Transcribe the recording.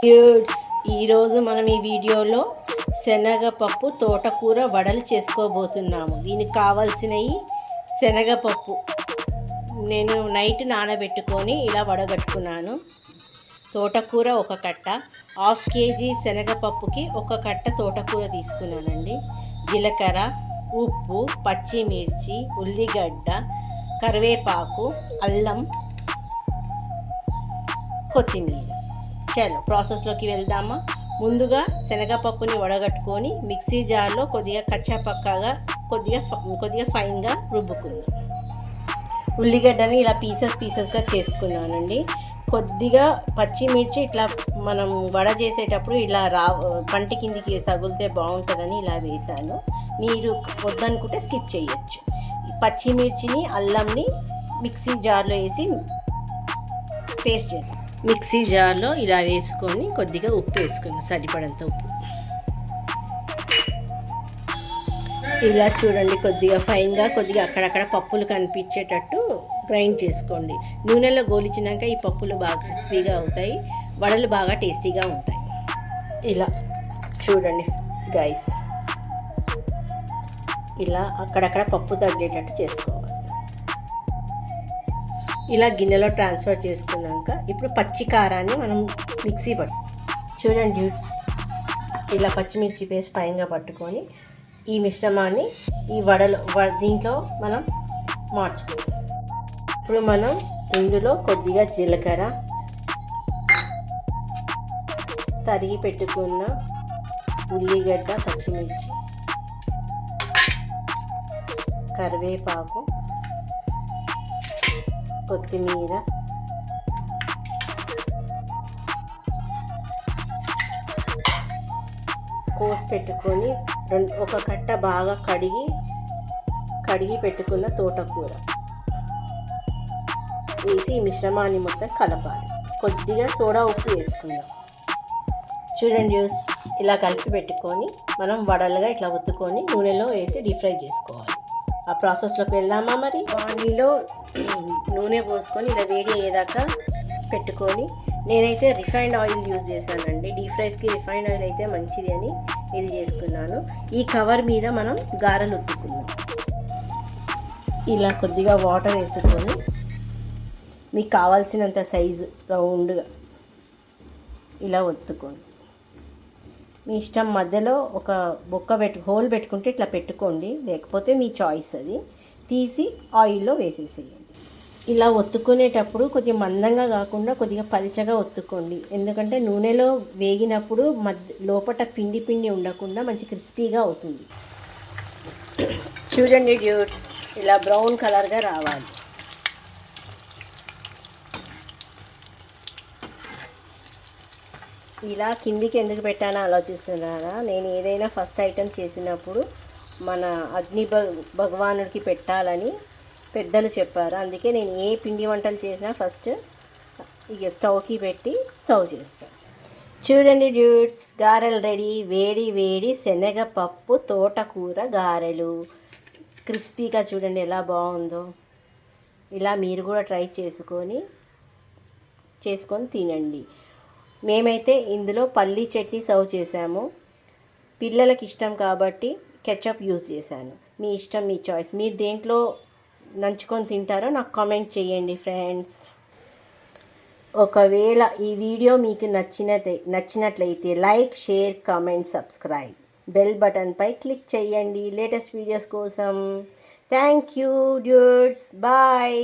Dudes, ఈరోజు మనం ఈ వీడియోలో శనగపప్పు తోటకూర వడలు చేసుకోబోతున్నాము. దీనికి కావాల్సినవి శనగపప్పు నేను నైట్ నానబెట్టుకొని ఇలా వడగట్టుకున్నాను. తోటకూర ఒక కట్ట, 1/2 kg శనగపప్పుకి ఒక కట్ట తోటకూర తీసుకున్నానండి. జీలకర్ర, ఉప్పు, పచ్చిమిర్చి, ఉల్లిగడ్డ, కరివేపాకు, అల్లం, కొత్తిమీర. చలో ప్రాసెస్లోకి వెళ్దామా. ముందుగా శనగపప్పుని వడగట్టుకొని మిక్సీ జార్లో కొద్దిగా కచ్చాపక్కాగా కొద్దిగా ఫైన్గా రుబ్బుకుందాం. ఉల్లిగడ్డని ఇలా పీసెస్గా చేసుకున్నానండి. కొద్దిగా పచ్చిమిర్చి ఇట్లా మనం వడ చేసేటప్పుడు ఇలా పంటి కిందికి తగిలితే బాగుంటుందని ఇలా వేసాను. మీరు వద్దనుకుంటే స్కిప్ చేయొచ్చు. పచ్చిమిర్చిని అల్లంని మిక్సీ జార్లో వేసి పేస్ట్ చేసి మిక్సీ జార్లో ఇలా వేసుకొని కొద్దిగా ఉప్పు వేసుకున్నాం, సరిపడంత ఉప్పు. ఇలా చూడండి, కొద్దిగా ఫైన్గా కొద్దిగా అక్కడక్కడ పప్పులు కనిపించేటట్టు గ్రైండ్ చేసుకోండి. నూనెలో గోలిచినాక ఈ పప్పులు బాగా క్రిస్పీగా అవుతాయి, వడలు బాగా టేస్టీగా ఉంటాయి. ఇలా చూడండి గైస్, ఇలా అక్కడక్కడ పప్పు తగ్గేటట్టు చేసుకోవాలి. ఇలా గిన్నెలో ట్రాన్స్ఫర్ చేసుకున్నాక ఇప్పుడు పచ్చి కారాన్ని మనం మిక్సీ చూడండి, ఇలా పచ్చిమిర్చి పేస్ట్ ఫైన్గా పట్టుకొని ఈ మిశ్రమాన్ని ఈ దీంట్లో మనం మార్చుకుందాం. ఇప్పుడు మనం ఇందులో కొద్దిగా జీలకర్ర, తరిగి పెట్టుకున్న ఉల్లిగడ్డ, పచ్చిమిర్చి, కరివేపాకు, కొత్తిమీర, కోసి పెట్టుకొని ఒక కట్ట బాగా కడిగి పెట్టుకున్న తోటకూర వేసి ఈ మిశ్రమాన్ని మొత్తం కలపాలి. కొద్దిగా సోడా ఉప్పు వేసుకుందాం. చూడండి జ్యూస్, ఇలా కలిపి పెట్టుకొని మనం వడలుగా ఇట్లా ఒత్తుకొని నూనెలో వేసి డీప్ ఫ్రై చేసుకోవాలి. ఆ ప్రాసెస్లోకి వెళ్దామా. మరి ఆయిల్లో నూనె పోసుకొని ఇలా వేడి అయ్యేదాకా పెట్టుకొని, నేనైతే రిఫైన్డ్ ఆయిల్ యూజ్ చేశానండి. డీప్ ఫ్రైస్కి రిఫైన్డ్ ఆయిల్ అయితే మంచిది అని ఇది చేసుకున్నాను. ఈ కవర్ మీద మనం గారెలు ఒత్తుకుందాం. ఇలా కొద్దిగా వాటర్ వేసుకొని మీకు కావాల్సినంత సైజు రౌండ్గా ఇలా ఒత్తుకోండి. మీ ఇష్టం, మధ్యలో ఒక హోల్ పెట్టుకుంటే ఇట్లా పెట్టుకోండి, లేకపోతే మీ చాయిస్. అది తీసి ఆయిల్లో వేసేసేయండి. ఇలా ఒత్తుకునేటప్పుడు కొద్దిగా మందంగా కాకుండా కొద్దిగా పల్చగా ఒత్తుకోండి, ఎందుకంటే నూనెలో వేగినప్పుడు లోపల పిండి ఉండకుండా మంచి క్రిస్పీగా అవుతుంది. చూడండి డ్యూడ్స్, ఇలా బ్రౌన్ కలర్గా రావాలి. ఇలా కిందికి ఎందుకు పెట్టానో ఆలోచిస్తున్నారా? నేను ఏదైనా ఫస్ట్ ఐటెం చేసినప్పుడు మన అగ్ని భగవానుడికి పెట్టాలని పెద్దలు చెప్పారు. అందుకే నేను ఏ పిండి వంటలు చేసినా ఫస్ట్ ఇక స్టవ్కి పెట్టి సర్వ్ చేస్తాను. చూడండి డ్యూడ్స్, గారెలు రెడీ. వేడి శనగపప్పు తోటకూర గారెలు క్రిస్పీగా చూడండి ఎలా బాగుందో. ఇలా మీరు కూడా ట్రై చేసుకొని తినండి. మేమైతే ఇందులో పల్లీ చట్నీ సర్వ్ చేసాము. పిల్లలకి ఇష్టం కాబట్టి కెచప్ యూజ్ చేశాను. మీ ఇష్టం, మీ చాయిస్. మీరు దేంట్లో నంచుకొని తింటారో నాకు కామెంట్ చేయండి ఫ్రెండ్స్. ఒకవేళ ఈ వీడియో మీకు నచ్చినట్లయితే like, share, comment, subscribe, bell బటన్పై క్లిక్ చేయండి లేటెస్ట్ వీడియోస్ కోసం. Thank you dudes, bye.